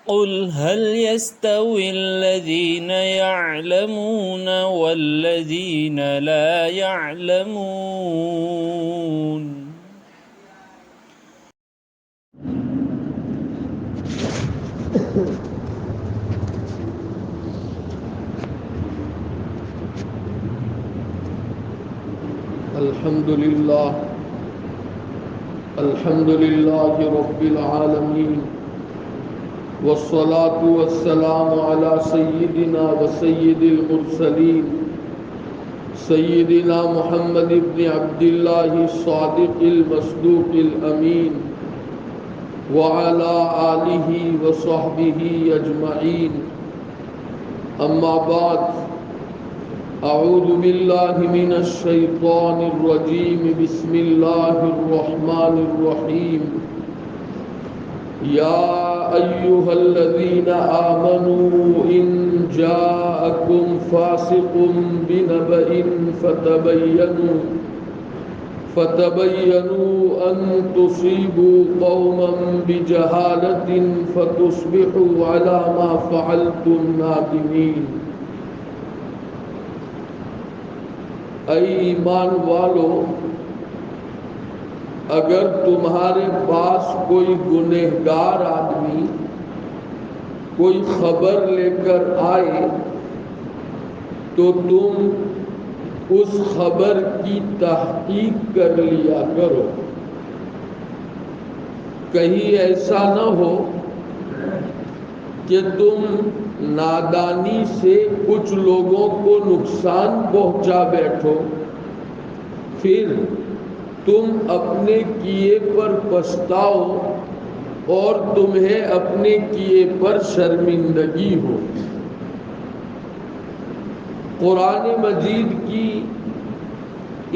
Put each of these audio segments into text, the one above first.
قل هل يستوي الذين يعلمون والذين لا يعلمون الحمد لله رب العالمين والصلاة والسلام على سيدنا وسيد المرسلين سيدنا محمد بن عبد الله الصادق المصدوق الأمين وعلى آله وصحبه أجمعين. أما بعد، أعوذ بالله من الشيطان الرجيم. بسم الله الرحمن الرحيم. يا أيها الذين آمنوا إن جاءكم فاسق بنبأ فتبينوا أن تصيبوا قوما بجهالة فتصبحوا على ما فعلتم نادمين. اے ایمان والو، اگر تمہارے پاس کوئی گنہگار آدمی کوئی خبر لے کر آئے تو تم اس خبر کی تحقیق کر لیا کرو. کہیں ایسا نہ ہو کہ تم نادانی سے کچھ لوگوں کو نقصان پہنچا بیٹھو، پھر تم اپنے کیے پر پچھتاؤ اور تمہیں اپنے کیے پر شرمندگی ہو. قرآن مجید کی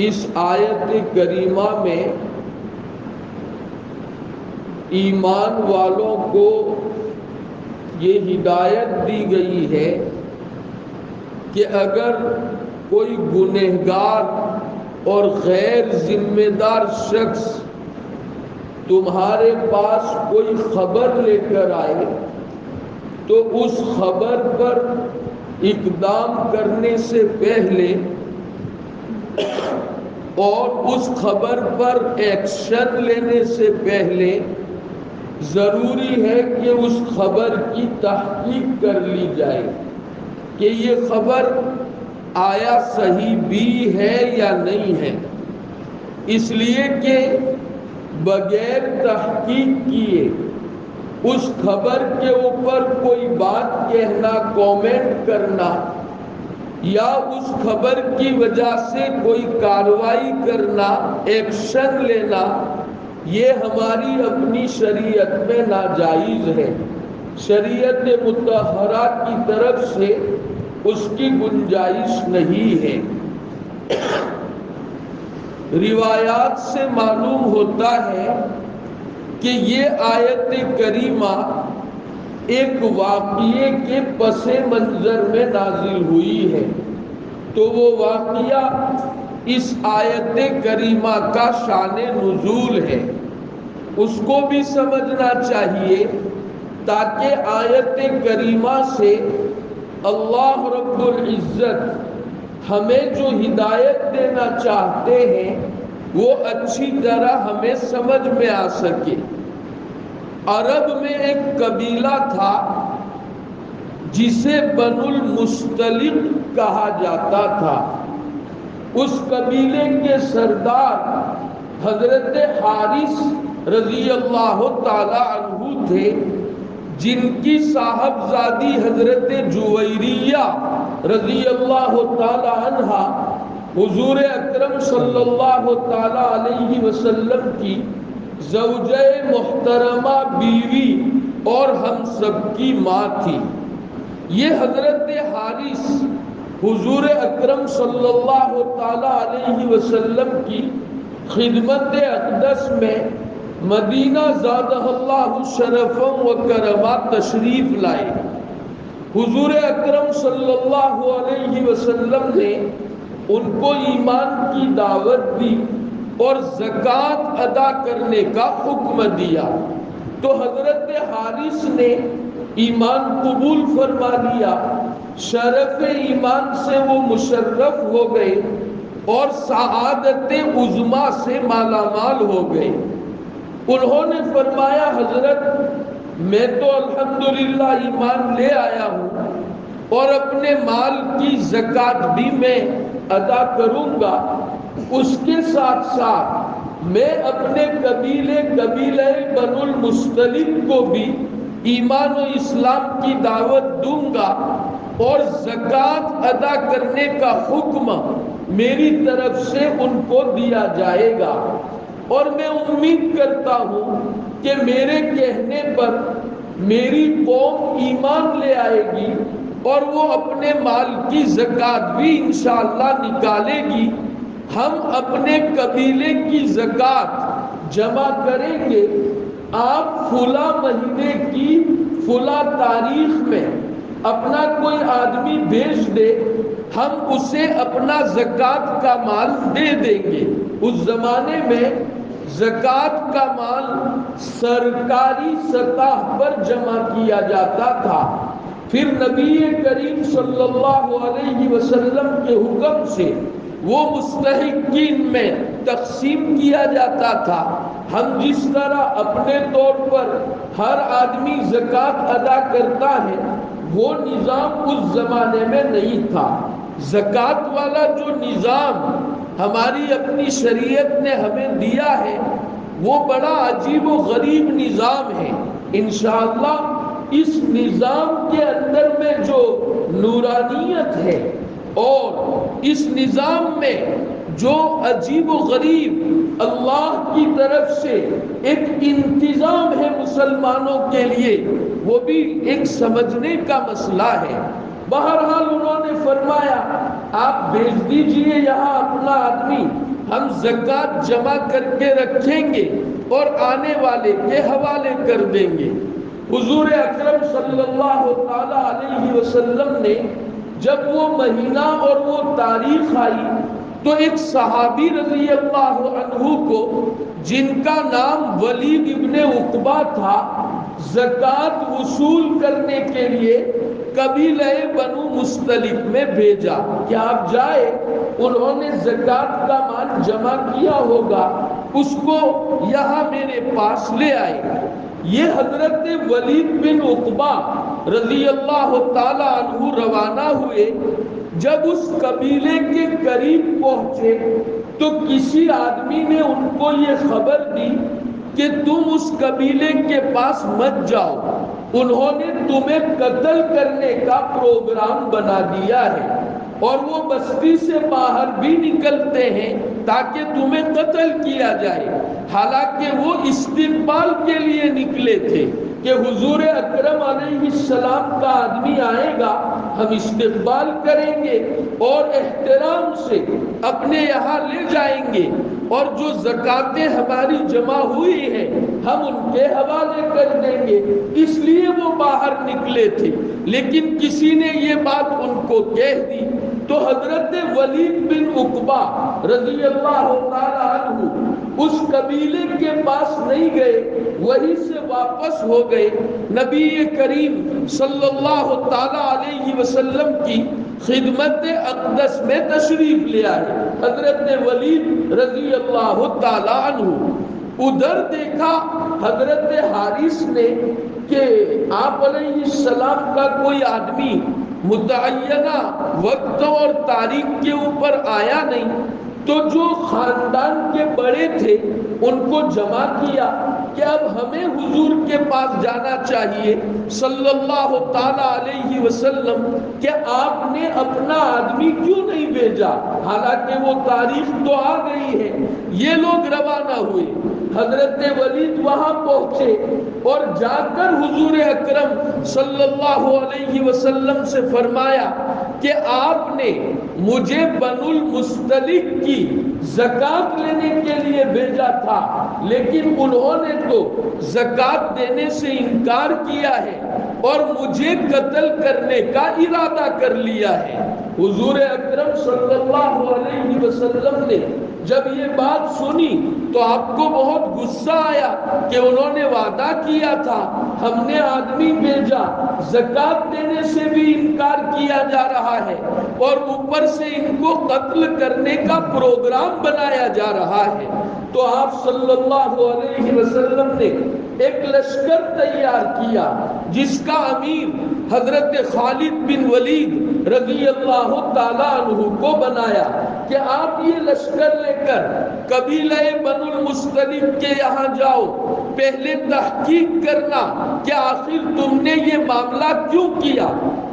اس آیت کریمہ میں ایمان والوں کو یہ ہدایت دی گئی ہے کہ اگر کوئی گنہگار اور غیر ذمہ دار شخص تمہارے پاس کوئی خبر لے کر آئے تو اس خبر پر اقدام کرنے سے پہلے اور اس خبر پر ایکشن لینے سے پہلے ضروری ہے کہ اس خبر کی تحقیق کر لی جائے کہ یہ خبر آیا صحیح بھی ہے یا نہیں ہے. اس لیے کہ بغیر تحقیق کیے اس خبر کے اوپر کوئی بات کہنا، کومنٹ کرنا یا اس خبر کی وجہ سے کوئی کارروائی کرنا، ایکشن لینا، یہ ہماری اپنی شریعت میں ناجائز ہے. شریعت مطہرہ کی طرف سے اس کی گنجائش نہیں ہے. روایات سے معلوم ہوتا ہے کہ یہ آیت کریمہ ایک واقعے کے پس منظر میں نازل ہوئی ہے. تو وہ واقعہ اس آیت کریمہ کا شان نزول ہے، اس کو بھی سمجھنا چاہیے تاکہ آیت کریمہ سے اللہ رب العزت ہمیں جو ہدایت دینا چاہتے ہیں وہ اچھی طرح ہمیں سمجھ میں آ سکے. عرب میں ایک قبیلہ تھا جسے بنو المستلق کہا جاتا تھا. اس قبیلے کے سردار حضرت حارث رضی اللہ تعالی عنہ تھے، جن کی صاحبزادی حضرت جویریہ رضی اللہ تعالی عنہ حضور اکرم صلی اللہ تعالی علیہ وسلم کی زوجہ محترمہ، بیوی اور ہم سب کی ماں تھی. یہ حضرت حارث حضور اکرم صلی اللہ تعالی علیہ وسلم کی خدمت اقدس میں مدینہ زادہ اللہ شرفا و کرما تشریف لائے. حضور اکرم صلی اللہ علیہ وسلم نے ان کو ایمان کی دعوت دی اور زکوٰۃ ادا کرنے کا حکم دیا. تو حضرت حارث نے ایمان قبول فرما لیا، شرف ایمان سے وہ مشرف ہو گئے اور سعادت عظما سے مالا مال ہو گئے۔ انہوں نے فرمایا حضرت میں تو الحمدللہ ایمان لے آیا ہوں اور اپنے مال کی زکوٰۃ بھی میں ادا کروں گا، اس کے ساتھ ساتھ میں اپنے قبیلہ بنو المصطلق کو بھی ایمان و اسلام کی دعوت دوں گا اور زکوٰۃ ادا کرنے کا حکم میری طرف سے ان کو دیا جائے گا، اور میں امید کرتا ہوں کہ میرے کہنے پر میری قوم ایمان لے آئے گی اور وہ اپنے مال کی زکوٰۃ بھی انشاءاللہ نکالے گی۔ ہم اپنے قبیلے کی زکوٰۃ جمع کریں گے، آپ فلاں مہینے کی فلاں تاریخ میں اپنا کوئی آدمی بھیج دے، ہم اسے اپنا زکوٰۃ کا مال دے دیں گے۔ اس زمانے میں زکوٰۃ کا مال سرکاری سطح پر جمع کیا جاتا تھا، پھر نبی کریم صلی اللہ علیہ وسلم کے حکم سے وہ مستحقین میں تقسیم کیا جاتا تھا۔ ہم جس طرح اپنے طور پر ہر آدمی زکوٰۃ ادا کرتا ہے، وہ نظام اس زمانے میں نہیں تھا۔ زکوٰۃ والا جو نظام ہماری اپنی شریعت نے ہمیں دیا ہے وہ بڑا عجیب و غریب نظام ہے۔ انشاءاللہ اس نظام کے اندر میں جو نورانیت ہے اور اس نظام میں جو عجیب و غریب اللہ کی طرف سے ایک انتظام ہے مسلمانوں کے لیے، وہ بھی ایک سمجھنے کا مسئلہ ہے۔ بہرحال انہوں نے فرمایا آپ بھیج دیجئے یہاں اپنا آدمی، ہم زکوٰۃ جمع کر کے رکھیں گے اور آنے والے کے حوالے کر دیں گے۔ حضور اکرم صلی اللہ تعالی علیہ وسلم نے جب وہ مہینہ اور وہ تاریخ آئی تو ایک صحابی رضی اللہ عنہ کو جن کا نام ولید ابن عقبہ تھا، زکوٰۃ وصول کرنے کے لیے قبیلہ بنو مصطلق میں بھیجا کہ آپ جائے، انہوں نے زکوٰۃ کا مال جمع کیا ہوگا، اس کو یہاں میرے پاس لے آئے۔ یہ حضرت ولید بن عقبہ رضی اللہ تعالی عنہ روانہ ہوئے۔ جب اس قبیلے کے قریب پہنچے تو کسی آدمی نے ان کو یہ خبر دی کہ تم اس قبیلے کے پاس مت جاؤ، انہوں نے تمہیں قتل کرنے کا پروگرام بنا دیا ہے اور وہ بستی سے باہر بھی نکلتے ہیں تاکہ تمہیں قتل کیا جائے۔ حالانکہ وہ استقبال کے لیے نکلے تھے کہ حضور اکرم علیہ السلام کا آدمی آئے گا، ہم استقبال کریں گے اور احترام سے اپنے یہاں لے جائیں گے، اور جو زکاتیں ہماری جمع ہوئی ہیں ہم ان کے حوالے کر دیں گے۔ اس لیے وہ باہر نکلے تھے، لیکن کسی نے یہ بات ان کو کہہ دی تو حضرت ولید بن عقبہ رضی اللہ تعالی عنہ اس قبیلے کے پاس نہیں گئے، وہیں سے واپس ہو گئے۔ نبی کریم صلی اللہ تعالی علیہ وسلم کی خدمت اقدس میں تشریف لے آئے حضرت ولید رضی اللہ تعالی عنہ۔ ادھر دیکھا حضرت حارث نے کہ آپ علیہ السلام کا کوئی آدمی متعینہ وقت اور تاریخ کے اوپر آیا نہیں، تو جو خاندان کے بڑے تھے ان کو جمع کیا کہ اب ہمیں حضور کے پاس جانا چاہیے صلی اللہ تعالی علیہ وسلم کہ آپ نے اپنا آدمی کیوں نہیں بھیجا، حالانکہ وہ تاریخ تو آ گئی ہے۔ یہ لوگ روانہ ہوئے، حضرت ولید وہاں پہنچے اور جا کر حضور اکرم صلی اللہ علیہ وسلم سے فرمایا کہ آپ نے مجھے بنو المصطلق کی زکوٰۃ لینے کے لیے بھیجا تھا، لیکن انہوں نے تو زکوٰۃ دینے سے انکار کیا ہے، اور مجھے قتل کرنے کا ارادہ کر لیا ہے۔ حضور اکرم صلی اللہ علیہ وسلم نے جب یہ بات سنی تو آپ کو بہت غصہ آیا کہ انہوں نے وعدہ کیا تھا، ہم نے آدمی بھیجا، زکوٰۃ دینے سے بھی انکار کیا جا رہا ہے اور اوپر سے ان کو قتل کرنے کا پروگرام بنایا جا رہا ہے۔ تو آپ صلی اللہ علیہ وسلم نے ایک لشکر تیار کیا جس کا امیر حضرت خالد بن ولید رضی اللہ تعالیٰ عنہ کو بنایا کہ آپ یہ لشکر لے کر قبیلہ بنو المصطلق کے یہاں جاؤ، پہلے تحقیق کرنا کہ آخر تم نے یہ معاملہ کیوں کیا،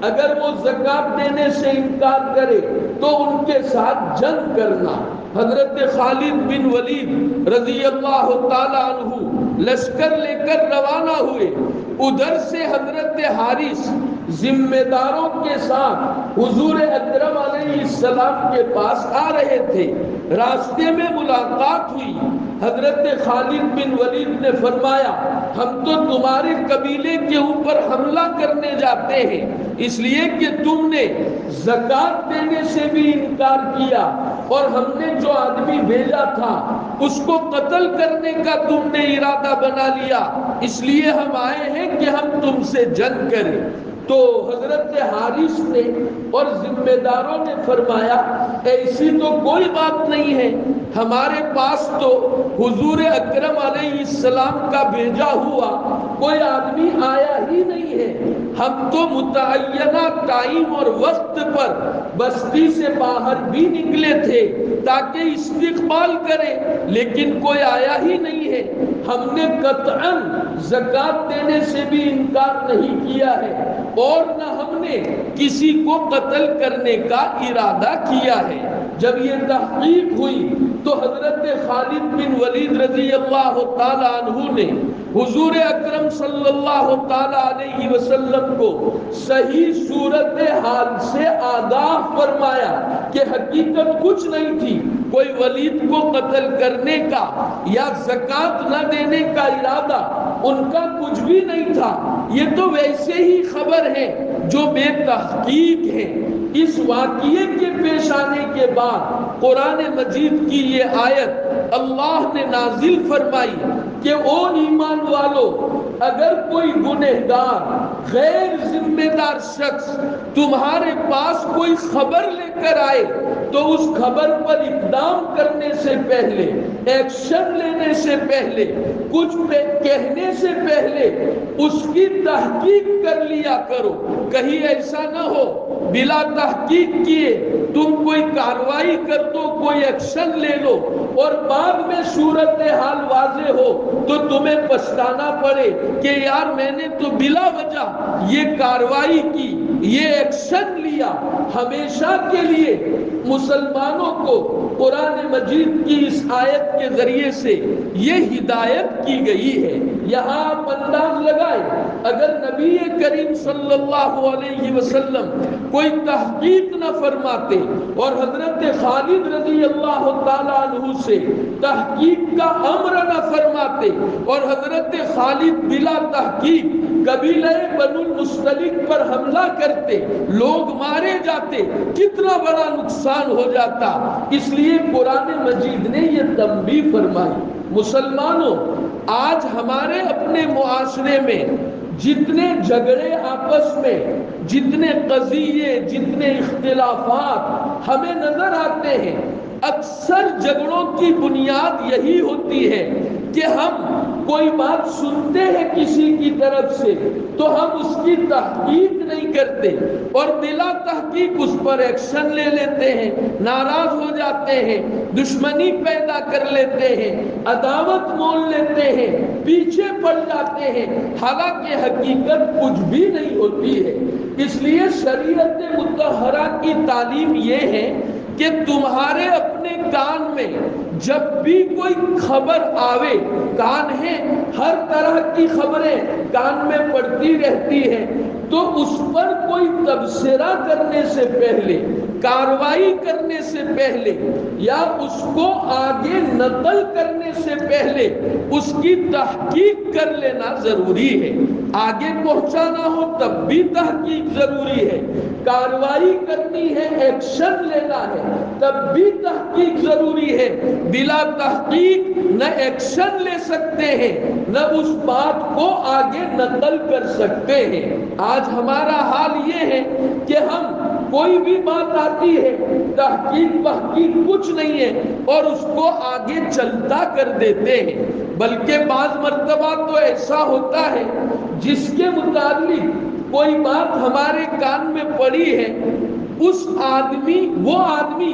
اگر وہ زکوٰۃ دینے سے انکار کرے تو ان کے ساتھ جنگ کرنا۔ حضرت خالد بن ولید رضی اللہ تعالیٰ عنہ لشکر لے کر روانہ ہوئے۔ ادھر سے حضرت حارث ذمہ داروں کے ساتھ حضور اکرم علیہ السلام کے پاس آ رہے تھے۔ راستے میں ملاقات ہوئی، حضرت خالد بن ولید نے فرمایا ہم تو تمہارے قبیلے کے اوپر حملہ کرنے جاتے ہیں، اس لیے کہ تم نے زکوٰۃ دینے سے بھی انکار کیا اور ہم نے جو آدمی بھیجا تھا اس کو قتل کرنے کا تم نے ارادہ بنا لیا، اس لیے ہم آئے ہیں کہ ہم تم سے جنگ کریں۔ تو حضرت حارث نے اور ذمہ داروں نے فرمایا ایسی تو کوئی بات نہیں ہے، ہمارے پاس تو حضور اکرم علیہ السلام کا بھیجا ہوا کوئی آدمی آیا ہی نہیں ہے، ہم تو متعینہ ٹائم اور وقت پر بستی سے باہر بھی نکلے تھے تاکہ استقبال کریں، لیکن کوئی آیا ہی نہیں ہے۔ ہم نے قطعاً زکوٰۃ دینے سے بھی انکار نہیں کیا ہے اور نہ ہم نے کسی کو قتل کرنے کا ارادہ کیا ہے۔ جب یہ تحقیق ہوئی تو حضرت خالد بن ولید رضی اللہ تعالیٰ عنہ نے حضور اکرم صلی اللہ تعالیٰ علیہ وسلم کو صحیح صورتحال سے آگاہ فرمایا کہ حقیقت کچھ نہیں تھی، کوئی ولید کو قتل کرنے کا یا زکوٰۃ نہ دینے کا ارادہ ان کا کچھ بھی نہیں تھا، یہ تو ویسے ہی خبر ہے جو بے تحقیق ہے۔ اس واقعے کے پیش آنے کے بعد قرآن مجید کی یہ آیت اللہ نے نازل فرمائی کہ او ایمان والو، اگر کوئی گنہگار غیر ذمہ دار شخص تمہارے پاس کوئی خبر لے کر آئے تو اس خبر پر اقدام کرنے سے پہلے، ایکشن لینے سے پہلے، کچھ کہنے سے پہلے اس کی تحقیق کر لیا کرو۔ کہیں ایسا نہ ہو بلا تحقیق کیے تم کوئی کارروائی کر دو، کوئی ایکشن لے لو اور بعد میں صورتحال واضح ہو تو تمہیں پچھتانا پڑے کہ یار میں نے تو بلا وجہ یہ کارروائی کی، یہ ایکشن لیا۔ ہمیشہ کے لیے مسلمانوں کو قرآن مجید کی اس آیت کے ذریعے سے یہ ہدایت کی گئی ہے۔ یہاں آپ انداز لگائیں، اگر نبی کریم صلی اللہ علیہ وسلم کوئی تحقیق نہ فرماتے اور حضرت خالد رضی اللہ تعالیٰ عنہ سے تحقیق کا امر نہ فرماتے اور حضرت خالد بلا تحقیق قبیلہ بنو المصطلق پر حملہ کرتے، لوگ مارے جاتے، کتنا بڑا نقصان ہو جاتا۔ اس لیے قرآن مجید نے یہ تنبیہ فرمائی۔ مسلمانوں، آج ہمارے اپنے معاشرے میں جتنے جھگڑے آپس میں، جتنے قضیے، جتنے اختلافات ہمیں نظر آتے ہیں، اکثر جھگڑوں کی بنیاد یہی ہوتی ہے کہ ہم کوئی بات سنتے ہیں کسی کی طرف سے تو ہم اس کی تحقیق نہیں کرتے اور بلا تحقیق اس پر ایکشن لے لیتے ہیں، ناراض ہو جاتے ہیں، دشمنی پیدا کر لیتے ہیں، عداوت مول لیتے ہیں، پیچھے پڑ جاتے ہیں، حالانکہ حقیقت کچھ بھی نہیں ہوتی ہے۔ اس لیے شریعت مطہرہ کی تعلیم یہ ہے کہ تمہارے اپنے کان میں جب بھی کوئی خبر آوے، کان ہے، ہر طرح کی خبریں کان میں پڑتی رہتی ہیں، تو اس پر کوئی تبصرہ کرنے سے پہلے، کارروائی کرنے سے پہلے یا اس کو آگے نقل کرنے سے پہلے اس کی تحقیق کر لینا ضروری ہے۔ آگے پہنچانا ہو تب بھی تحقیق ضروری ہے، کارروائی کرنی ہے، ایکشن لینا ہے تب بھی تحقیق ضروری ہے۔ بلا تحقیق نہ ایکشن لے سکتے ہیں نہ اس بات کو آگے نقل کر سکتے ہیں۔ آج ہمارا حال یہ ہے کہ ہم کوئی بھی بات آتی ہے، تحقیق بحقیق کچھ نہیں ہے اور اس کو آگے چلتا کر دیتے ہیں، بلکہ بعض مرتبہ تو ایسا ہوتا ہے جس کے متعلق کوئی بات ہمارے کان میں پڑی ہے، وہ آدمی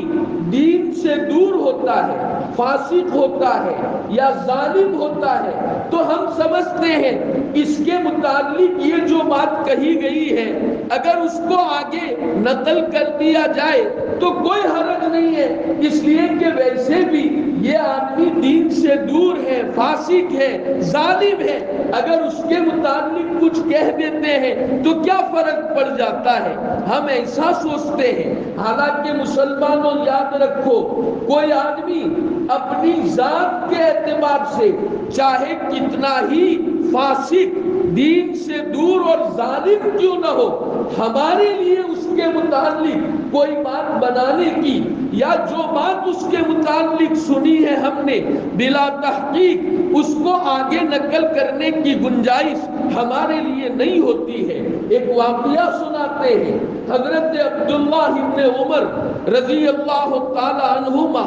دین سے دور ہوتا ہے، فاسق ہوتا ہے یا ظالم ہوتا ہے، تو ہم سمجھتے ہیں اس کے متعلق یہ جو بات کہی گئی ہے اگر اس کو آگے نقل کر دیا جائے تو کوئی حرج نہیں ہے، اس لیے کہ ویسے بھی یہ آدمی دین سے دور ہے، فاسق ہے، ظالم ہے، اگر اس کے متعلق کچھ کہہ دیتے ہیں تو کیا فرق پڑ جاتا ہے، ہم ایسا سوچتے ہیں۔ حالانکہ مسلمانوں یاد رکھو، کوئی آدمی اپنی ذات کے اعتبار سے چاہے کتنا ہی فاسق، دین سے دور اور ظالم کیوں نہ ہو، ہمارے لیے اس کے متعلق کوئی بات بنانے کی یا جو بات اس کے متعلق سنی ہے ہم نے بلا تحقیق اس کو آگے نقل کرنے کی گنجائش ہمارے لیے نہیں ہوتی ہے۔ ایک واقعہ سناتے ہیں، حضرت عبداللہ ابن عمر رضی اللہ تعالی عنہما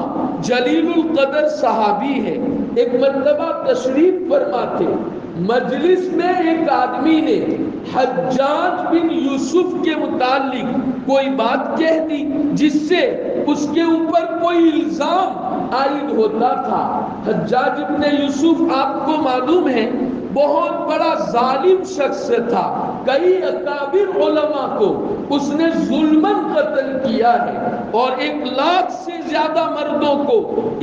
جلیل القدر صحابی ہے، ایک مرتبہ تشریف فرما تھے، مجلس میں ایک آدمی نے حجاج بن یوسف کے متعلق کوئی بات کہہ دی جس سے اس کے اوپر کوئی الزام عائد ہوتا تھا۔ حجاج بن یوسف آپ کو معلوم ہے بہت بڑا ظالم شخص تھا، کئی اکابر علماء کو اس نے ظلماً قتل کیا ہے اور 1,00,000 سے زیادہ مردوں کو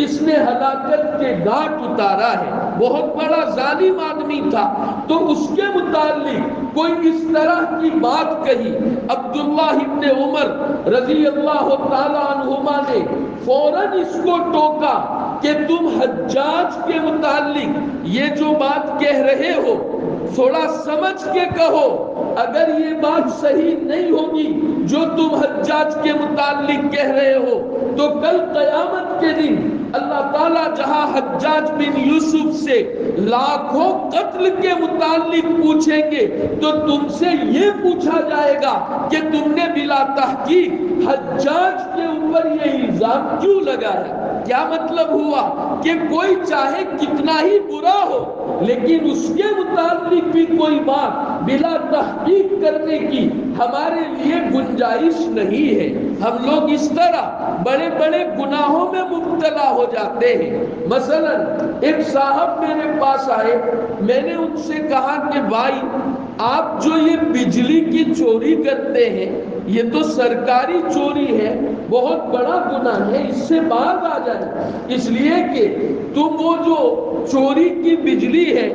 اس نے ہلاکت کے گھاٹ اتارا ہے، بہت بڑا ظالم آدمی تھا۔ تو اس کے متعلق کوئی اس طرح کی بات کہی، عبداللہ ابن عمر رضی اللہ تعالی عنہما نے فوراً اس کو ٹوکا کہ تم حجاج کے متعلق یہ جو بات کہہ رہے ہو تھوڑا سمجھ کے کہو، اگر یہ بات صحیح نہیں ہوگی جو تم حجاج کے متعلق کہہ رہے ہو تو کل قیامت کے دن اللہ تعالیٰ جہاں حجاج بن یوسف سے لاکھوں قتل کے متعلق پوچھیں گے تو تم سے یہ پوچھا جائے گا کہ تم نے بلا تحقیق حجاج کے اوپر یہ الزام کیوں لگایا۔ کیا مطلب ہوا کہ کوئی چاہے کتنا ہی برا ہو لیکن اس کے متعلق بھی کوئی بات بلا تحقیق کرنے کی ہمارے لیے گنجائش نہیں ہے۔ ہم لوگ اس طرح بڑے بڑے گناہوں میں مبتلا ہو جاتے ہیں۔ مثلا ایک صاحب میرے پاس آئے، میں نے ان سے کہا کہ بھائی آپ جو یہ بجلی کی چوری کرتے ہیں یہ تو سرکاری چوری ہے، بہت بڑا گناہ ہے، اس سے باز آ جائے، اس لیے کہ تم وہ جو چوری کی بجلی ہے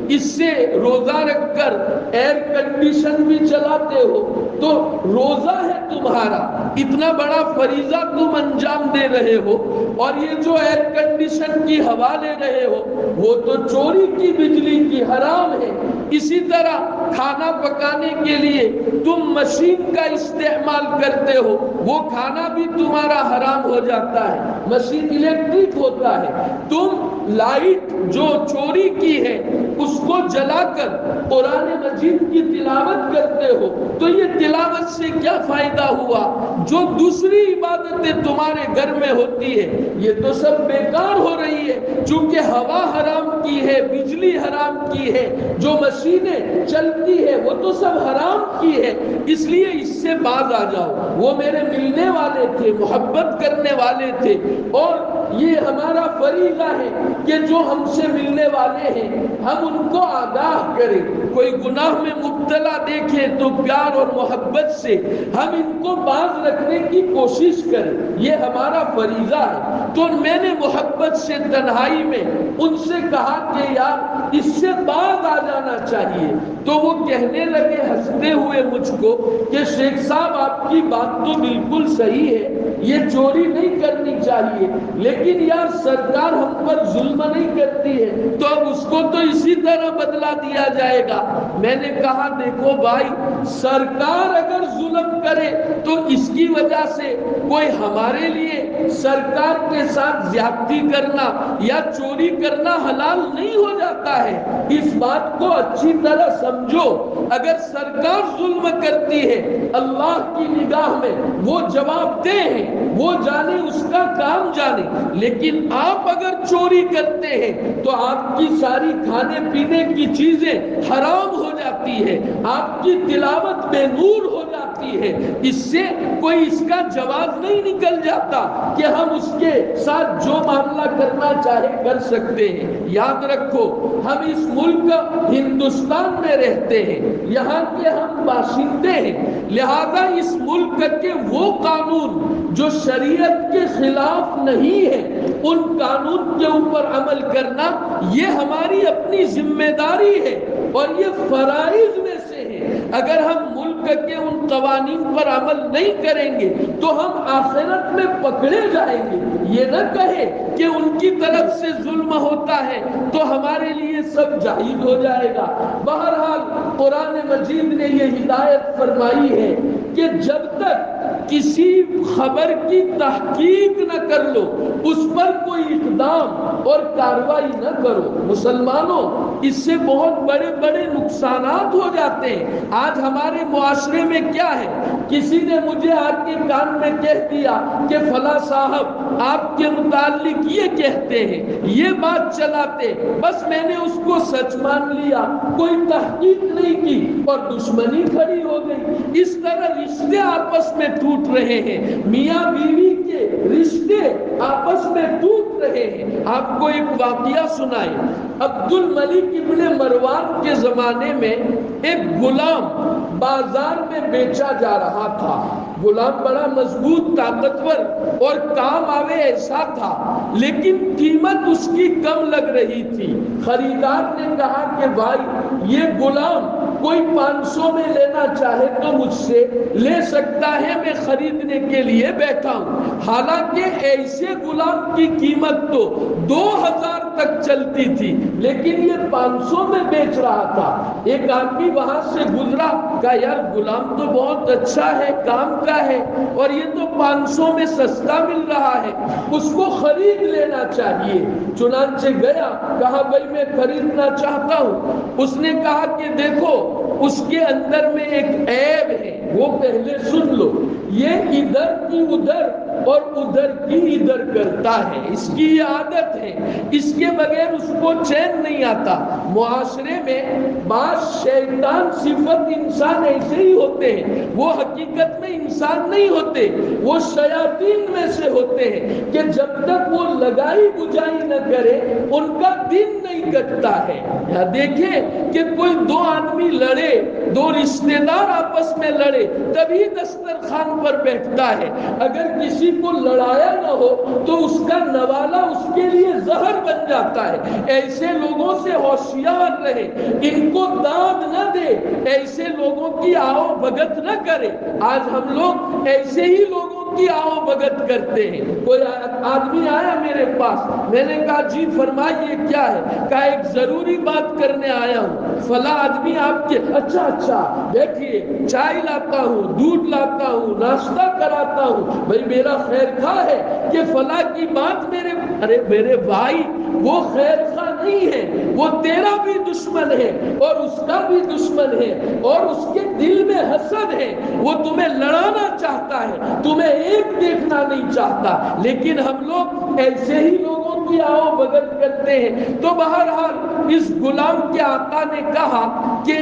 اس سے روزہ رکھ کر ایئر کنڈیشن بھی چلاتے ہو تو روزہ ہے تمہارا، اتنا بڑا فریضہ تم انجام دے رہے ہو، اور یہ جو ایئر کنڈیشن کی ہوا لے رہے ہو وہ تو چوری کی بجلی کی حرام ہے۔ اسی طرح کھانا پکانے کے لیے تم مشین کا استعمال کرتے ہو، وہ کھانا بھی تمہارا حرام ہو جاتا ہے، مشین الیکٹرک ہوتا ہے۔ تم لائٹ جو چوری کی ہے اس کو جلا کر قرآن مجید کی تلاوت کرتے ہو تو یہ تلاوت سے کیا فائدہ ہوا؟ جو دوسری عبادتیں تمہارے گھر میں ہوتی ہے یہ تو سب بیکار ہو رہی ہے، چونکہ ہوا حرام کی ہے، بجلی حرام کی ہے، جو مشینیں چلتی ہے وہ تو سب حرام کی ہے، اس لیے اس سے باز آ جاؤ۔ وہ میرے ملنے والے تھے، محبت کرنے والے تھے، اور یہ ہمارا فریضہ ہے کہ جو ہم سے ملنے والے ہیں ہم ان کو آگاہ کریں، کوئی گناہ میں مبتلا دیکھیں تو پیار اور محبت سے ہم ان کو باز رکھنے کی کوشش کریں، یہ ہمارا فریضہ ہے۔ تو میں نے محبت سے تنہائی میں ان سے کہا کہ یار اس سے باز آ جانا چاہیے، تو وہ کہنے لگے ہنستے ہوئے مجھ کو کہ شیخ صاحب آپ کی بات تو بالکل صحیح ہے، یہ چوری نہیں کرنی چاہیے، لیکن یار سرکار ہم پر ظلم نہیں کرتی ہے تو اب اس کو تو اسی طرح بدلا دیا جائے گا۔ میں نے کہا دیکھو بھائی، سرکار اگر ظلم کرے تو اس کی وجہ سے کوئی ہمارے لیے سرکار کے ساتھ زیادتی کرنا یا چوری کرنا حلال نہیں ہو جاتا ہے۔ اس بات کو اچھی طرح سمجھو، اگر سرکار ظلم کرتی ہے اللہ کی نگاہ میں وہ جواب دہ ہے، وہ جانے اس کا کام جانے، لیکن آپ اگر چوری کرتے ہیں تو آپ کی ساری کھانے پینے کی چیزیں حرام ہو جاتی ہے، آپ کی تلاوت بے نور ہو جاتی ہے۔ اس سے کوئی اس کا جواز نہیں نکل جاتا کہ ہم اس کے ساتھ جو معاملہ کرنا چاہے کر سکتے ہیں۔ یاد رکھو، ہم اس ملک ہندوستان میں رہتے ہیں، یہاں کے ہم باشندے ہیں، لہذا اس ملک کے وہ قانون جو شریعت کے خلاف نہیں ہے ان قانون کے اوپر عمل کرنا یہ ہماری اپنی ذمہ داری ہے اور یہ فرائض میں سے ہے۔ اگر ہم ملک کے ان قوانین پر عمل نہیں کریں گے تو ہم آخرت میں پکڑے جائیں گے۔ یہ نہ کہے کہ ان کی طرف سے ظلم ہوتا ہے تو ہمارے لیے سب جائز ہو جائے گا۔ بہرحال قرآن مجید نے یہ ہدایت فرمائی ہے کہ جب تک کسی خبر کی تحقیق نہ کر لو اس پر کوئی اقدام اور کارروائی نہ کرو۔ مسلمانوں، اس سے بہت بڑے بڑے نقصانات ہو جاتے ہیں۔ آج ہمارے معاشرے میں کیا ہے، کسی نے مجھے آ کے کان میں کہہ دیا کہ فلاں صاحب آپ کے متعلق یہ کہتے ہیں، یہ بات چلاتے، بس میں نے اس کو سچ مان لیا، کوئی تحقیق نہیں کی اور دشمنی کھڑی ہو گئی۔ اس طرح رشتے آپس میں ٹوٹ رہے ہیں، میاں بیوی کے رشتے آپس میں ٹوٹ رہے ہیں۔ آپ کو ایک واقعہ سنائیں۔ عبد الملک ابن مروان کے زمانے میں ایک غلام بازار میں بیچا جا رہا تھا۔ غلام بڑا مضبوط، طاقتور اور کام آوے ایسا تھا، لیکن قیمت اس کی کم لگ رہی تھی۔ خریدار نے کہا کہ بھائی یہ غلام کوئی 500 میں لینا چاہے تو مجھ سے لے سکتا ہے، میں خریدنے کے لیے بیٹھا ہوں۔ حالانکہ ایسے غلام کی قیمت تو 2000 تک چلتی تھی، لیکن یہ 500 میں بیچ رہا تھا۔ ایک آدمی وہاں سے گزرا، کہا یار غلام تو بہت اچھا ہے، کام کا ہے، اور یہ تو 500 میں سستا مل رہا ہے، اس کو خرید لینا چاہیے۔ چنانچہ گیا، کہا بھائی میں خریدنا چاہتا ہوں۔ اس نے کہا کہ دیکھو اس کے اندر میں ایک عیب ہے، وہ پہلے سن لو، یہ ادھر کی ادھر اور ادھر کی ادھر کرتا ہے، اس کی یہ عادت ہے، اس کے بغیر اس کو چین نہیں آتا۔ معاشرے میں بعض شیطان صفت انسان ایسے ہی ہوتے ہیں، وہ حقیقت میں انسان نہیں ہوتے، وہ شیاطین میں سے ہوتے ہیں کہ جب تک وہ لگائی بجائی نہ کرے ان کا دن نہیں کٹتا ہے۔ یہاں دیکھیں کہ کوئی دو آدمی لڑے، دو رشتہ دار آپس میں لڑے، تبھی دسترخوان پر بیٹھتا ہے۔ اگر کسی کو لڑایا نہ ہو تو اس کا نوالا اس کے لیے زہر بن جاتا ہے۔ ایسے لوگوں سے ہوشیار رہے، ان کو داد نہ دے، ایسے لوگوں کی آؤ بھگت نہ کرے۔ آج ہم لوگ ایسے ہی لوگوں کی آؤ بھگت کرتے ہیں۔ کوئی آدمی آیا میرے پاس، میں نے کہا جی فرمائیے کیا ہے؟ کہا ایک ضروری بات کرنے آیا ہوں، فلاں آدمی آپ کے، اچھا بیٹھیے، چائے لاتا ہوں، دودھ لاتا ہوں، ناشتہ کراتا ہوں، بھائی میرا خیر خواہ ہے کہ فلاں کی بات ارے میرے بھائی وہ خیر خواہ نہیں ہے، وہ تیرا بھی دشمن ہے اور اس کا بھی دشمن ہے، اور اس کے دل میں حسد ہے، وہ تمہیں لڑانا چاہتا ہے، تمہیں ایک دیکھنا نہیں چاہتا۔ لیکن ہم لوگ ایسے ہی لوگوں کی آؤ بھگت کرتے ہیں۔ تو بہرحال اس غلام کے آقا نے کہا کہ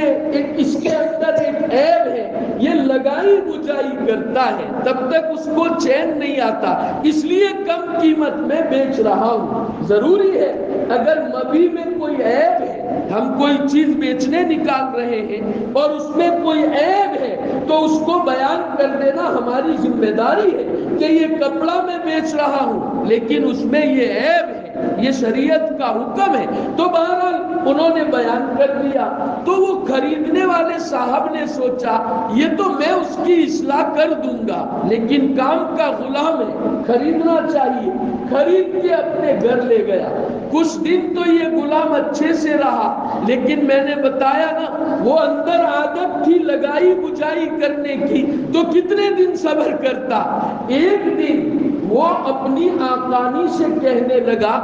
اس کے اندر ایک عیب ہے، یہ لگائی بجائی کرتا ہے، تب تک اس کو چین نہیں آتا، اس لیے کم قیمت میں بیچ رہا ہوں۔ ضروری ہے اگر مبی میں کوئی عیب ہے، ہم کوئی چیز بیچنے نکال رہے ہیں اور اس میں کوئی عیب ہے تو اس کو بیان کر دینا ہماری ذمہ داری ہے کہ یہ کپڑا میں بیچ رہا ہوں لیکن اس میں یہ عیب ہے، یہ شریعت کا حکم ہے۔ تو بہرحال انہوں نے بیان کر دیا۔ تو وہ خریدنے والے صاحب نے سوچا یہ تو میں اس کی اصلاح کر دوں گا، لیکن کام کا غلام ہے، خریدنا چاہیے۔ خرید کے اپنے گھر لے گیا۔ کچھ دن تو یہ غلام اچھے سے رہا، لیکن میں نے بتایا نا وہ اندر عادت تھی لگائی بجائی کرنے کی، تو کتنے دن صبر کرتا۔ ایک دن وہ اپنی آقانی سے کہنے لگا،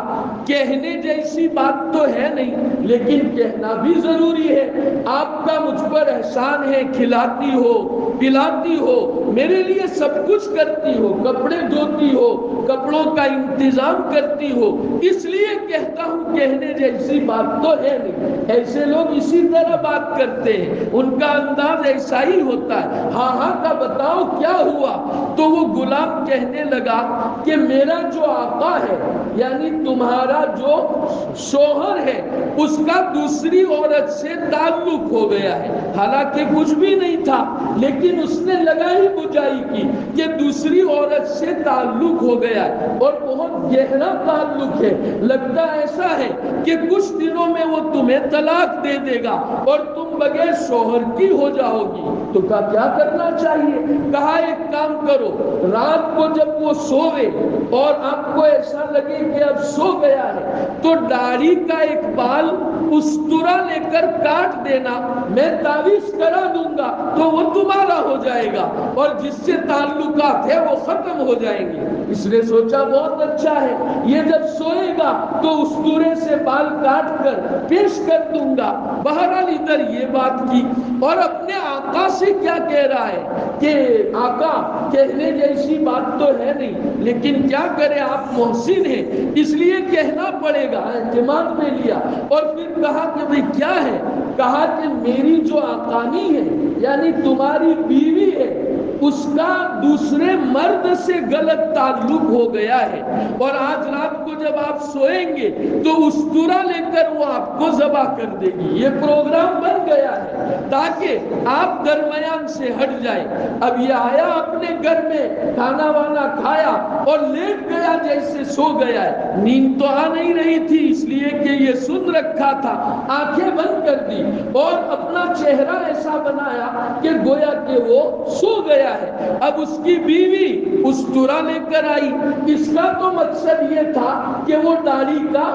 کہنے جیسی بات تو ہے نہیں لیکن کہنا بھی ضروری ہے، آپ کا مجھ پر احسان ہے، کھلاتی ہو پلاتی ہو، میرے لیے سب کچھ کرتی ہو، کپڑے دھوتی ہو، کپڑوں کا انتظام کرتی ہو، اس لیے کہتا ہوں کہنے جیسی بات تو ہے نہیں۔ ایسے لوگ اسی طرح بات کرتے ہیں، ان کا انداز ایسا ہی ہوتا ہے، ہاں ہاں کا بتاؤ کیا ہوا۔ تو وہ غلام کہنے لگا کہ میرا جو آقا ہے یعنی تمہارا جو شوہر ہے اس کا دوسری عورت سے تعلق ہو گیا ہے، حالانکہ کچھ بھی نہیں تھا لیکن اس نے لگائی بجائی کی کہ دوسری عورت سے تعلق ہو گیا ہے، اور بہت گہرا تعلق ہے، لگتا ایسا ہے کہ کچھ دنوں میں وہ تمہیں طلاق دے دے گا اور تم بغیر شوہر کی ہو جاؤ گی۔ تو کیا کرنا چاہیے؟ کہا ایک کام کرو، رات کو جب وہ سوئے اور آپ کو ایسا لگے کہ اب سو گیا ہے تو داڑھی کا ایک بال استرا لے کر کاٹ دینا، میں تعویذ کرا دوں گا تو وہ تمہارا ہو جائے گا اور جس سے تعلقات ہے وہ ختم ہو جائیں گے۔ اس نے سوچا بہت اچھا ہے، یہ جب سوئے گا تو استورے سے بال کاٹ کر پیش کر دوں گا۔ بہرحال ادھر یہ بات کی اور اپنے آقا سے کیا کہہ رہا ہے کہ آقا کہنے جیسی بات تو ہے نہیں لیکن کیا کرے آپ محسن ہیں اس لیے کہنا پڑے گا۔ اعتماد میں لیا اور پھر کہا کہ بھئی کیا ہے؟ کہا کہ میری جو آقانی ہے یعنی تمہاری بیوی ہے اس کا دوسرے مرد سے غلط تعلق ہو گیا ہے، اور آج رات کو جب آپ سوئیں گے تو استورا لے کر وہ آپ کو ذبح کر دے گی۔ یہ پروگرام بن گیا ہے تاکہ آپ درمیان سے ہٹ جائیں۔ اب یہ آیا اپنے گھر میں کھانا وانا کھایا اور لیٹ گیا جیسے سو گیا ہے، نیند تو آ نہیں رہی تھی اس لیے کہ یہ سن رکھا تھا، آنکھیں بند کر دی اور اپنا چہرہ ایسا بنایا کہ گویا کہ وہ سو گیا ہے۔ اب اس کی بیوی استورا لے کر آئی، اس کا تو مقصد یہ تھا کہ وہ داڑھی کا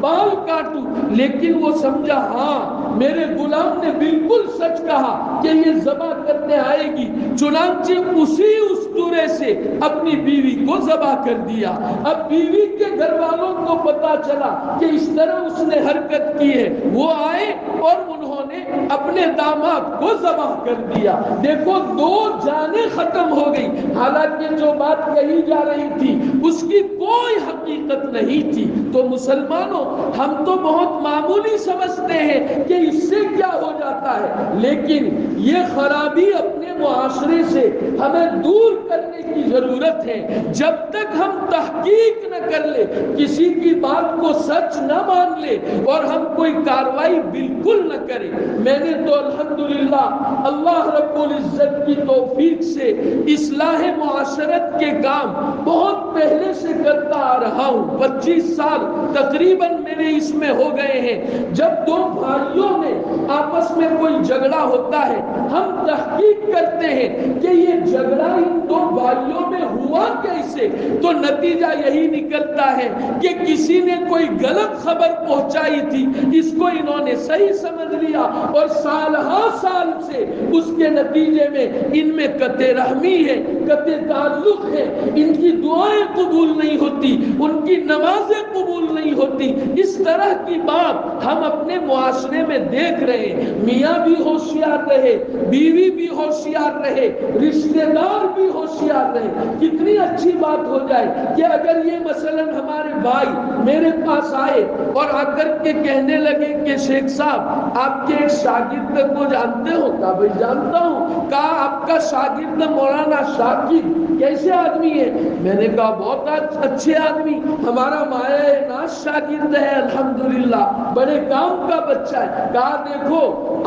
بال کاٹوں، لیکن وہ سمجھا ہاں میرے غلام نے بالکل سچ کہا کہ یہ ذبح کرنے آئے گی، چنانچہ اسی استورے سے اپنی بیوی کو ذبح کر دیا۔ اب بیوی کے گھر والوں کو پتا چلا کہ اس طرح اس نے حرکت کی ہے، وہ آئے اور انہوں نے اپنے داماد کو ذبح کر دیا۔ دیکھو دو جانیں ختم ہو گئی، حالانکہ جو بات کہی جا رہی تھی اس کی کوئی حقیقت نہیں تھی۔ تو مسلمانوں ہم تو بہت معمولی سمجھتے ہیں کہ اس سے کیا ہو جاتا ہے، لیکن یہ خرابی اپنے معاشرے سے ہمیں دور کرنے کی ضرورت ہے۔ جب تک ہم تحقیق نہ کر لے، کسی کی بات کو سچ نہ مان لے اور ہم کوئی کاروائی بالکل نہ کریں۔ میں نے تو الحمدللہ اللہ رب العزت کی توفیق سے اصلاح معاشرت کے کام بہت پہلے سے کرتا آ رہا ہوں، 25 سال تقریباً میرے اس میں ہو گئے ہیں۔ جب دو بھائیوں میں آپس میں کوئی جھگڑا ہوتا ہے ہم تحقیق کرتے ہیں کہ یہ جھگڑا ان دو بھائیوں میں ہوا کیسے، تو نتیجہ یہی نکلتا ہے کہ کسی نے کوئی غلط خبر پہنچائی تھی، اس کو انہوں نے صحیح سمجھ لیا اور سال ہاں سال سے اس کے نتیجے میں ان میں قطع رحمی ہے، قطع تعلق ہے، ان کی دعائیں قبول نہیں ہوتی، ان کی نمازیں قبول نہیں ہوتی۔ اس طرح کی بات ہم اپنے معاشرے میں دیکھ رہے ہیں۔ میاں بھی ہوشیار رہے، بیوی بھی ہوشیار رہے، رشتہ دار بھی ہوشیار رہے۔ کتنی اچھی بات ہو جائے کہ اگر یہ مثلا ہمارے بھائی میرے پاس آئے اور آ کر کے کہنے لگے کہ شیخ صاحب آپ کے ایک شاگرد کو جانتے ہو؟ کہا بھائی جانتا ہوں۔ کہا آپ کا شاگرد مولانا شاکر کیسے آدمی ہے؟ میں نے کہا بہت اچھے آدمی، ہمارا مایہ ناز شاگرد ہے الحمدللہ، بڑے کام کا بچہ ہے۔ کہا دیکھو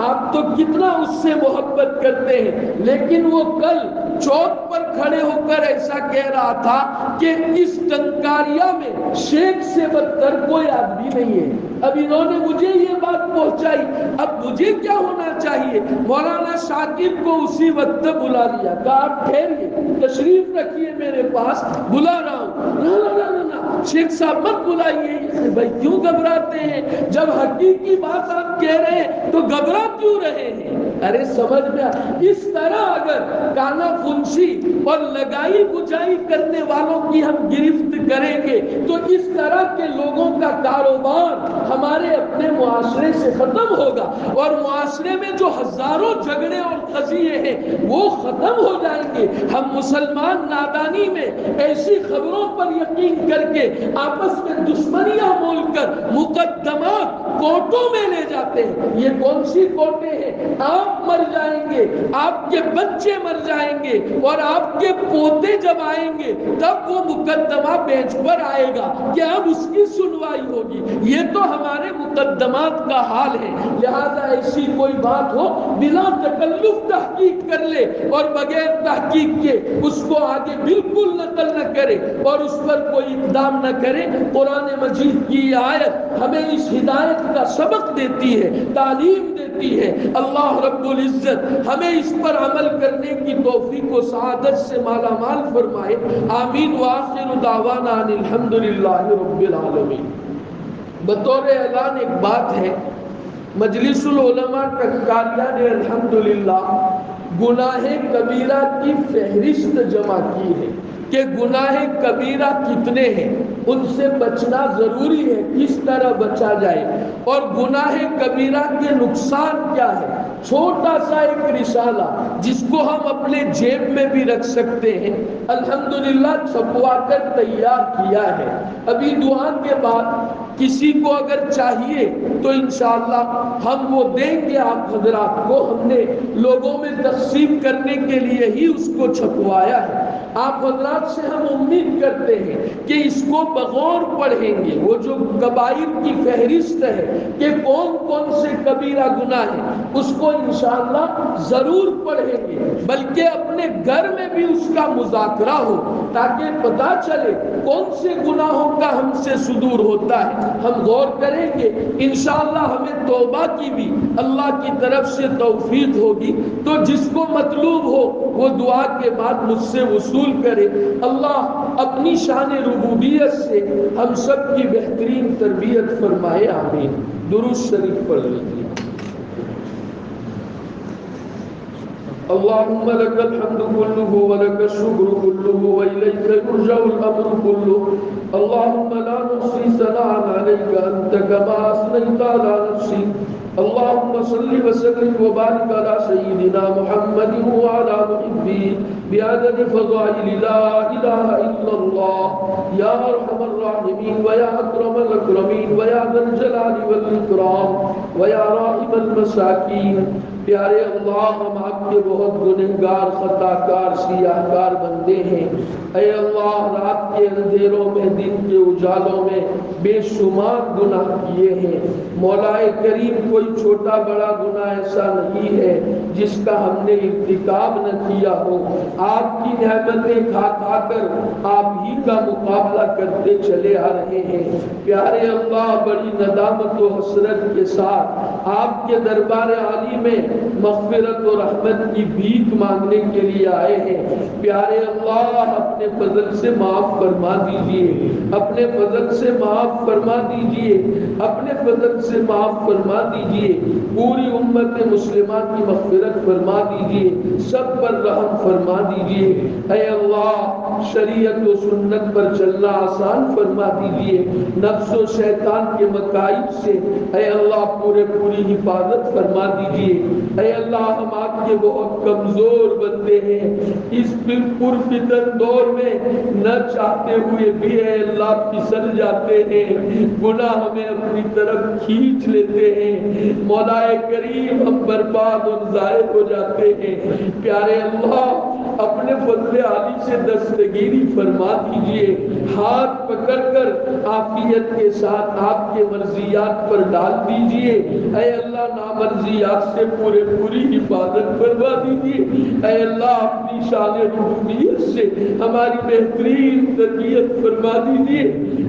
آپ تو کتنا اس سے محبت کرتے ہیں، لیکن وہ کل چوک پر کھڑے ہو کر ایسا کہہ رہا تھا کہ اس ٹنکاریا میں شیخ سے بدتر کوئی آدمی نہیں ہے۔ اب انہوں نے مجھے یہ بات پہنچائی، اب مجھے کیا ہونا چاہیے؟ مولانا شاکر کو اسی وقت بلا لیا، کہا آپ ٹھہریے، تشریف رکھیے میرے پاس، بلا رہا ہوں۔ نہ شیخ صاحب مت بلائیے۔ بھائی کیوں گھبراتے ہیں؟ جب حقیقی بات آپ کہہ رہے ہیں تو گھبرا کیوں رہے ہیں؟ ارے سمجھ میں اس طرح اگر کانا فنشی اور لگائی بجائی کرنے والوں کی ہم گرفت کریں گے تو اس طرح کے لوگوں کا کاروبار ہمارے اپنے معاشرے سے ختم ہوگا، اور معاشرے میں جو ہزاروں جھگڑے اور قضیے ہیں وہ ختم ہو جائیں گے۔ ہم مسلمان نادانی میں ایسی خبروں پر یقین کر کے آپس میں دشمنیاں مول کر مقدمات کورٹوں میں لے جاتے ہیں۔ یہ کون سی کورٹیں ہیں؟ آپ مر جائیں گے، آپ کے بچے مر جائیں گے، اور آپ کے پوتے جب آئیں گے تب وہ مقدمہ بینچ پر آئے گا کہ اب اس کی سنوائی ہوگی۔ یہ تو ہمارے مقدمات کا حال ہے۔ لہذا ایسی کوئی بات ہو بلا تکلف تحقیق کر لے، اور بغیر تحقیق کے اس کو آگے بالکل نقل نہ کرے اور اس پر کوئی اقدام نہ کرے۔ قرآن مجید کی یہ آیت ہمیں اس ہدایت کا سبق دیتی ہے، تعلیم دیتی ہے۔ اللہ رب العزت ہمیں اس پر عمل کرنے کی توفیق و سعادت سے مالا مال فرمائے۔ آمین وآخر دعوانا ان الحمدللہ رب العالمین۔ بطور اعلان ایک بات ہے، مجلس العلماء ٹکاریہ نے الحمدللہ گناہ کبیرہ کی فہرست جمع کی ہے کہ گناہ کبیرہ کتنے ہیں، ان سے بچنا ضروری ہے، کس طرح بچا جائے، اور گناہ کبیرہ کے نقصان کیا ہے۔ چھوٹا سا ایک رسالہ جس کو ہم اپنے جیب میں بھی رکھ سکتے ہیں، الحمدللہ چھپوا کر تیار کیا ہے۔ ابھی دعا کے بعد کسی کو اگر چاہیے تو انشاءاللہ ہم وہ دیں گے آپ حضرات کو۔ ہم نے لوگوں میں تقسیم کرنے کے لیے ہی اس کو چھپوایا ہے۔ آپ حضرات سے ہم امید کرتے ہیں کہ اس کو بغور پڑھیں گے، وہ جو کبائر کی فہرست ہے کہ کون کون سے کبیرہ گناہ ہیں، اس کو انشاءاللہ ضرور پڑھیں گے، بلکہ اپنے گھر میں بھی اس کا مذاکرہ ہو تاکہ پتہ چلے کون سے گناہوں کا ہم سے صدور ہوتا ہے۔ ہم غور کریں گے، انشاءاللہ ہمیں توبہ کی بھی اللہ کی طرف سے توفیق ہوگی۔ تو جس کو مطلوب ہو وہ دعا کے بعد مجھ سے وصول کرے۔ اللہ اپنی شان ربوبیت سے ہم سب کی بہترین تربیت فرمائے، آمین۔ درود شریف پڑھ لیجیے۔ اللهم لك الحمد كله ولك الشكر كله وإليك يرجع الأمر كله اللهم لا نحصي ثناء عليك أنت كما أثنيت على نفسي اللهم صل وسلم وبارك على سيدنا محمد وعلى محبه بعدد فضائل لا إله إلا الله يا أرحم الراحمين ويا أكرم الأكرمين ويا ذا الجلال والإكرام ويا راحم المساكين۔ پیارے اللہ، ہم آپ کے بہت گنہگار، خطا کار، سیاہ کار بندے ہیں۔ اے اللہ، رات کے اندھیروں میں، دن کے اجالوں میں بے شمار گناہ کیے ہیں۔ مولا کریم، کوئی چھوٹا بڑا گناہ ایسا نہیں ہے جس کا ہم نے ارتکاب نہ کیا ہو۔ آپ کی نعمتیں کھا کھا کر آپ ہی کا مقابلہ کرتے چلے آ رہے ہیں۔ پیارے اللہ، بڑی ندامت و حسرت کے ساتھ آپ کے دربار عالی میں مغفرت و رحمت کی بھیک مانگنے کے لیے آئے ہیں۔ پیارے اللہ، اپنے فضل سے معاف فرما دیجئے، اپنے فضل سے معاف فرما دیجئے، اپنے فضل سے معاف فرما دیجئے۔ پوری امت مسلمہ کی مغفرت فرما دیجئے، سب پر رحم فرما دیجئے۔ اے اللہ، شریعت و سنت پر چلنا آسان فرما دیجئے، نفس و شیطان کے مکائد سے اے اللہ پوری حفاظت فرما دیجئے۔ اے اللہ، ہم آپ کے بہت کمزور بندے ہیں، اس پرفتن دور میں نہ چاہتے ہوئے بھی اے اللہ پھسل جاتے ہیں، گناہ ہمیں اپنی طرف کھینچ لیتے ہیں۔ مولا کریم، ہم برباد اور ضائع ہو جاتے ہیں۔ پیارے اللہ، اپنے اپنے فضل عالی سے دستگیری فرما دیجئے، ہاتھ پکڑ کر عافیت کے ساتھ آپ کے مرضیات پر ڈال دیجئے۔ اے اللہ نامرضیات سے پوری حفاظت فرما دیجئے۔ اے اللہ اپنی شان ربوبیت سے ہماری بہترین تربیت فرما دیجئے۔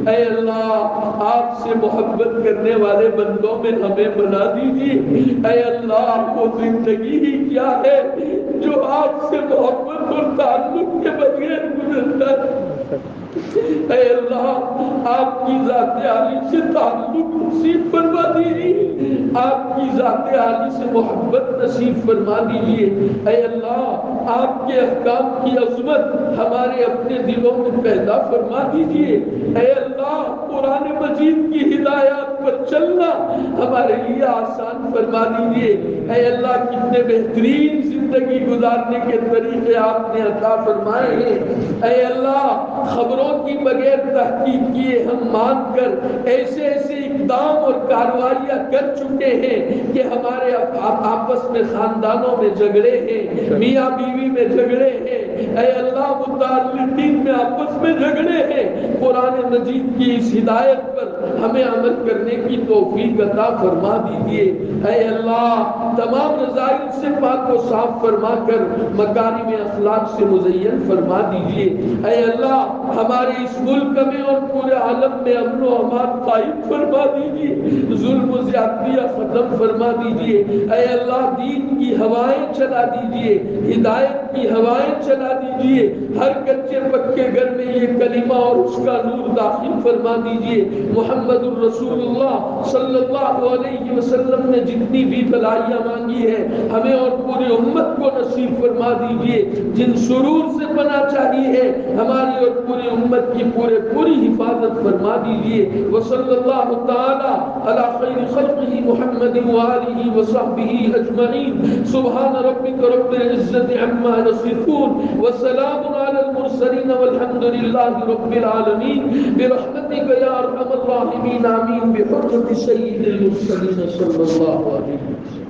اے اللہ آپ سے محبت کرنے والے بندوں میں ہمیں بنا دیجئے۔ اے اللہ وہ زندگی ہی کیا ہے جو آپ سے محبت اور تعلق کے بغیر گزرتا ہے۔ اے اللہ آپ کی ذات عالی سے تعلق نصیب فرما دیجیے، آپ کی ذات عالی سے محبت نصیب فرما دیجیے۔ اے اللہ آپ کے احکام کی عظمت ہمارے اپنے دلوں میں پیدا فرما دیجیے۔ اے اللہ قرآن مجید کی ہدایات پر چلنا ہمارے لیے آسان فرما دیجیے۔ اے اللہ کتنے بہترین زندگی گزارنے کے طریقے آپ نے عطا فرمائے ہیں۔ اے اللہ خبروں کی بغیر تحقیق کیے ہم مان کر ایسے اقدام اور کارروائیاں کر چکے ہیں کہ ہمارے آپس میں خاندانوں میں جھگڑے ہیں، میاں بیوی میں جھگڑے ہیں، اے اللہ متعلقین میں آپس میں جھگڑے ہیں۔ قرآن مجید کی اس ہدایت پر ہمیں عمل کرنے کی توفیق عطا فرما دیجیے۔ اے اللہ تمام رذائل سے پاک و صاف فرما کر مکارم اخلاق سے مزین فرما دیجیے۔ اے اللہ ہمارے اس ملک میں اور پورے عالم میں امن و امان قائم فرما دیجیے، ظلم و زیادتیاں ختم فرما دیجیے۔ اے اللہ دین کی ہوائیں چلا دیجیے، ہدایت کی ہوائیں چلا دیجیے، ہر کچے پکے گھر میں یہ کلمہ اور اس کا نور داخل فرما دیجیے۔ محمد الرسول اللہ صلی اللہ علیہ وسلم نے جتنی بھی بھلائیاں مانگی ہے ہمیں اور پوری امت کو نصیب فرما دیجیے۔ جن شرور سے پناہ چاہیے ہے ہماری اور پوری امت کی پوری حفاظت فرما دیجیے۔ وصلی اللہ تعالی علی خیر خلقہ محمد وآلہ وصحبہ اجمعین۔ سبحان ربک رب العزت عما یصفون وسلام علی المرسلین والحمد للہ رب العالمین برحمتک یا ارحم الراحمین آمین بحرمت سید المرسلین صلی اللہ علیہ وسلم۔